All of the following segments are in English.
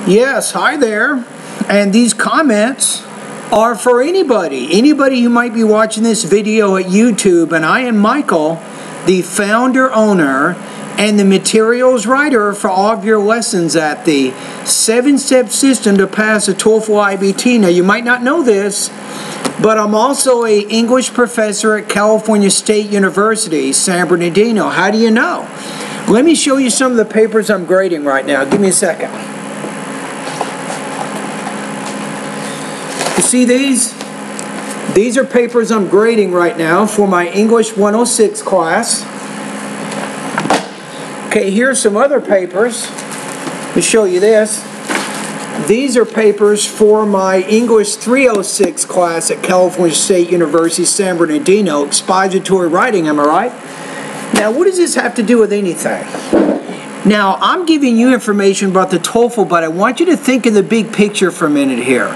Yes, hi there. And these comments are for anybody who might be watching this video at YouTube. And I am Michael, the founder, owner, and the materials writer for all of your lessons at the 7-step system to pass a TOEFL IBT. Now, you might not know this, but I'm also an English professor at California State University, San Bernardino. How do you know? Let me show you some of the papers I'm grading right now. Give me a second. You see these? These are papers I'm grading right now for my English 106 class. Okay, here's some other papers. Let me show you this. These are papers for my English 306 class at California State University, San Bernardino. Expository writing, am I right? Now, what does this have to do with anything? Now, I'm giving you information about the TOEFL, but I want you to think of the big picture for a minute here.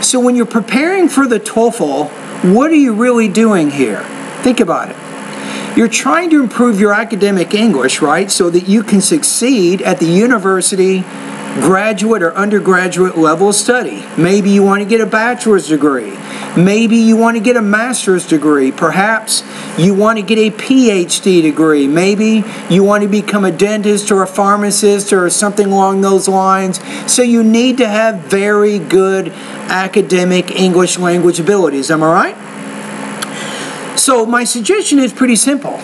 So when you're preparing for the TOEFL, what are you really doing here? Think about it. You're trying to improve your academic English, right, so that you can succeed at the university, graduate or undergraduate level of study. Maybe you want to get a bachelor's degree. Maybe you want to get a master's degree. Perhaps you want to get a PhD degree. Maybe you want to become a dentist or a pharmacist or something along those lines. So you need to have very good academic English language abilities. Am I right? So my suggestion is pretty simple.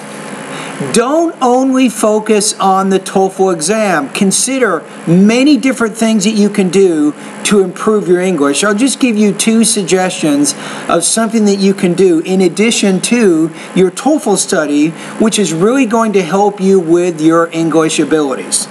Don't only focus on the TOEFL exam. Consider many different things that you can do to improve your English. I'll just give you 2 suggestions of something that you can do in addition to your TOEFL study, which is really going to help you with your English abilities.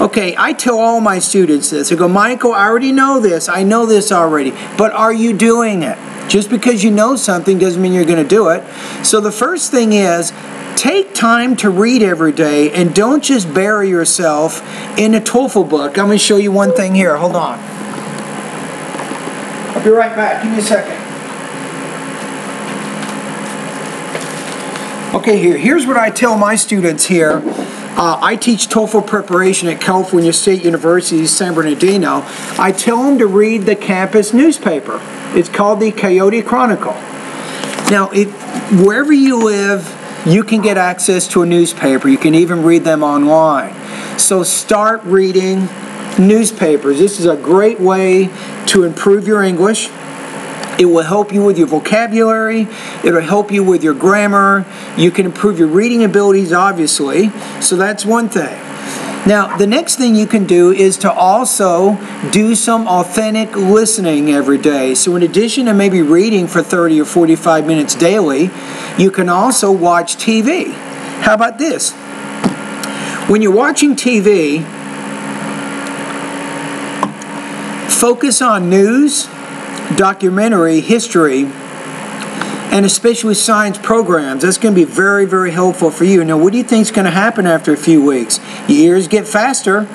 Okay, I tell all my students this. I go, Michael, I already know this. I know this already. But are you doing it? Just because you know something doesn't mean you're going to do it. So the first thing is, take time to read every day and don't just bury yourself in a TOEFL book. I'm going to show you one thing here. Hold on. I'll be right back. Give me a second. Okay, here's what I tell my students here. I teach TOEFL preparation at California State University, San Bernardino. I tell them to read the campus newspaper. It's called the Coyote Chronicle. Now, wherever you live, you can get access to a newspaper. You can even read them online. So start reading newspapers. This is a great way to improve your English. It will help you with your vocabulary. It will help you with your grammar. You can improve your reading abilities, obviously. So that's one thing. Now, the next thing you can do is to also do some authentic listening every day. So in addition to maybe reading for 30 or 45 minutes daily, you can also watch TV. How about this? When you're watching TV, focus on news, documentary, history, and especially science programs. That's going to be very, very helpful for you. Now, what do you think is going to happen after a few weeks? Your ears get faster,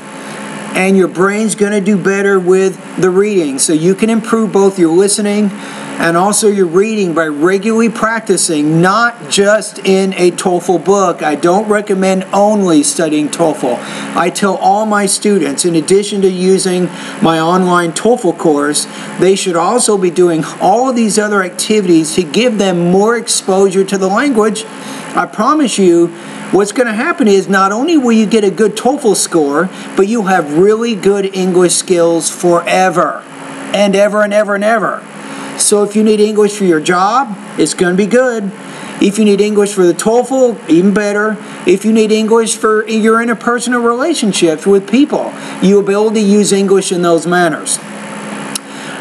and your brain's going to do better with the reading. So you can improve both your listening and also your reading by regularly practicing, not just in a TOEFL book. I don't recommend only studying TOEFL. I tell all my students, in addition to using my online TOEFL course, they should also be doing all of these other activities to give them more exposure to the language. I promise you, what's going to happen is not only will you get a good TOEFL score, but you'll have really good English skills forever and ever and ever and ever. So if you need English for your job, it's going to be good. If you need English for the TOEFL, even better. If you need English for your interpersonal relationships with people, you'll be able to use English in those manners.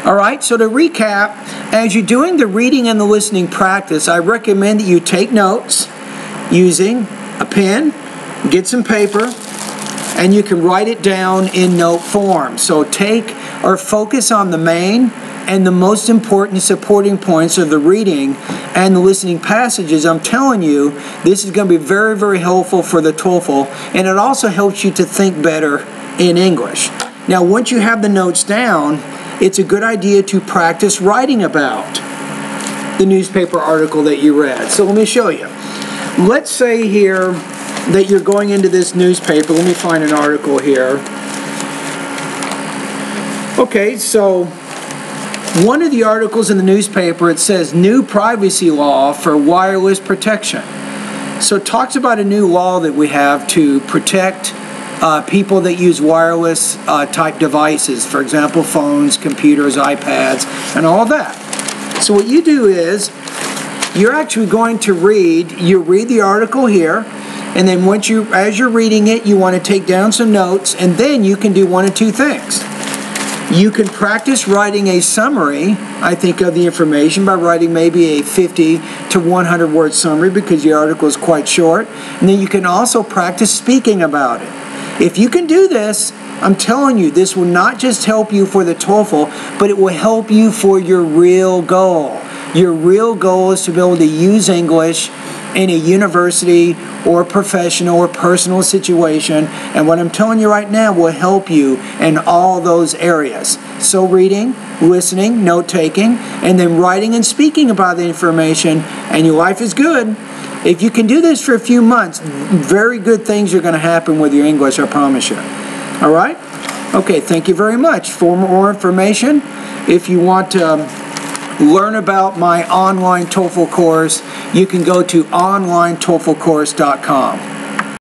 All right, so to recap, as you're doing the reading and the listening practice, I recommend that you take notes using a pen, get some paper, and you can write it down in note form. So take or focus on the main and the most important supporting points of the reading and the listening passages. I'm telling you, this is going to be very, very helpful for the TOEFL, and it also helps you to think better in English. Now, once you have the notes down, it's a good idea to practice writing about the newspaper article that you read. So let me show you. Let's say here that you're going into this newspaper. Let me find an article here. Okay, so one of the articles in the newspaper, it says new privacy law for wireless protection. So it talks about a new law that we have to protect people that use wireless type devices, for example, phones, computers, iPads, and all that. So what you do is, you're actually going to read the article here, and then as you're reading it, you want to take down some notes, and then you can do one of two things. You can practice writing a summary, I think, of the information by writing maybe a 50 to 100 word summary because the article is quite short. And then you can also practice speaking about it. If you can do this, I'm telling you, this will not just help you for the TOEFL, but it will help you for your real goal. Your real goal is to be able to use English in a university or professional or personal situation, and what I'm telling you right now will help you in all those areas. So reading, listening, note-taking, and then writing and speaking about the information, and your life is good. If you can do this for a few months, very good things are going to happen with your English, I promise you. All right? Okay, thank you very much. For more information, if you want to learn about my online TOEFL course, you can go to onlinetoeflcourse.com.